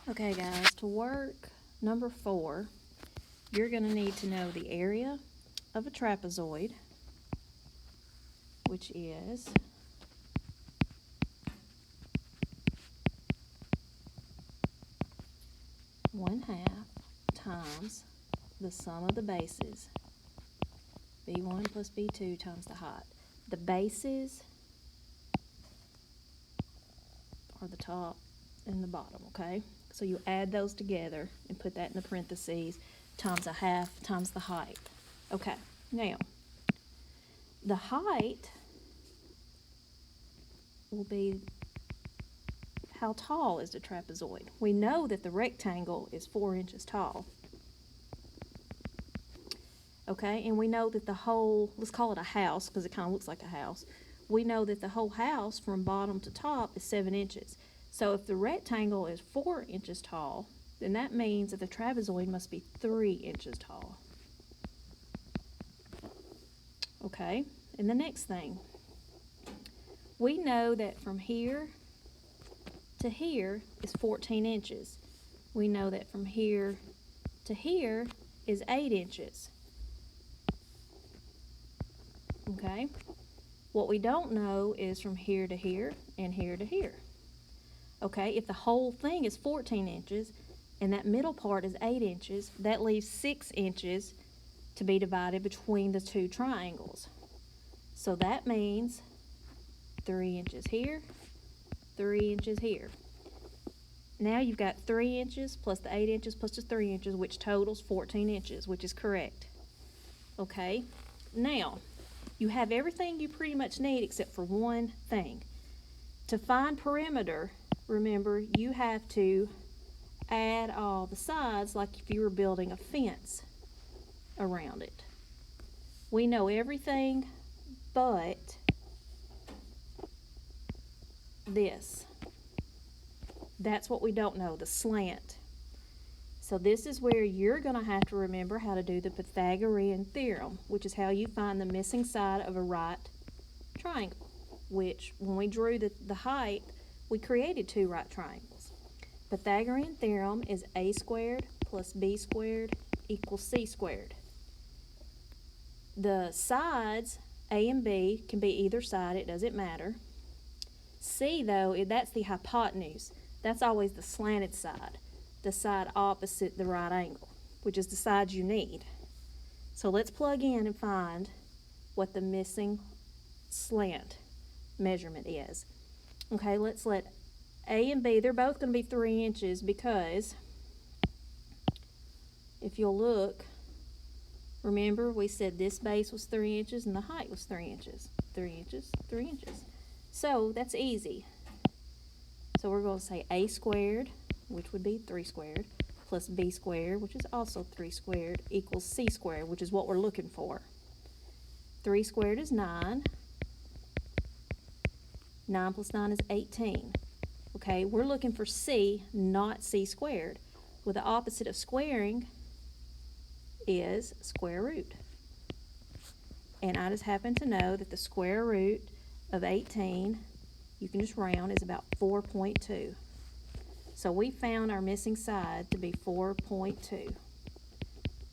Okay guys, to work number 4, you're going to need to know the area of a trapezoid, which is one-half times the sum of the bases, B1 plus B2 times the height. The bases are the top and the bottom, okay? So you add those together and put that in the parentheses, times a half times the height. Okay, now, the height will be how tall is the trapezoid. We know that the rectangle is 4 inches tall. Okay, and we know that the whole, let's call it a house because it kind of looks like a house. We know that the whole house from bottom to top is 7 inches. So if the rectangle is 4 inches tall, then that means that the trapezoid must be 3 inches tall. Okay, and the next thing, we know that from here to here is 14 inches. We know that from here to here is 8 inches. Okay, what we don't know is from here to here and here to here. Okay, if the whole thing is 14 inches and that middle part is 8 inches, that leaves 6 inches to be divided between the two triangles. So that means 3 inches here, 3 inches here. Now you've got 3 inches plus the 8 inches plus the 3 inches, which totals 14 inches, which is correct. Okay, now you have everything you pretty much need except for one thing. To find perimeter, remember, you have to add all the sides like if you were building a fence around it. We know everything but this. That's what we don't know, the slant. So this is where you're going to have to remember how to do the Pythagorean theorem, which is how you find the missing side of a right triangle, which when we drew the height, we created 2 right triangles. Pythagorean theorem is a squared plus b squared equals c squared. The sides, a and b, can be either side, it doesn't matter. C, though, that's the hypotenuse. That's always the slanted side, the side opposite the right angle, which is the side you need. So let's plug in and find what the missing slant measurement is. Okay, let's let A and B, they're both going to be 3 inches because if you'll look, remember we said this base was 3 inches and the height was 3 inches. 3 inches, 3 inches. So that's easy. So we're going to say a squared, which would be 3 squared, plus b squared, which is also 3 squared, equals c squared, which is what we're looking for. 3 squared is 9. 9 plus 9 is 18. Okay, we're looking for c, not c squared. Well, the opposite of squaring is square root. And I just happen to know that the square root of 18, you can just round, is about 4.2. So we found our missing side to be 4.2.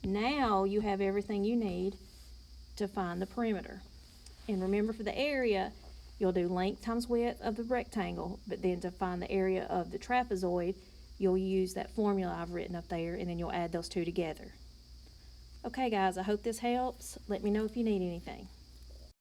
Now you have everything you need to find the perimeter. And remember, for the area, you'll do length times width of the rectangle, but then to find the area of the trapezoid, you'll use that formula I've written up there, and then you'll add those two together. Okay guys, I hope this helps. Let me know if you need anything.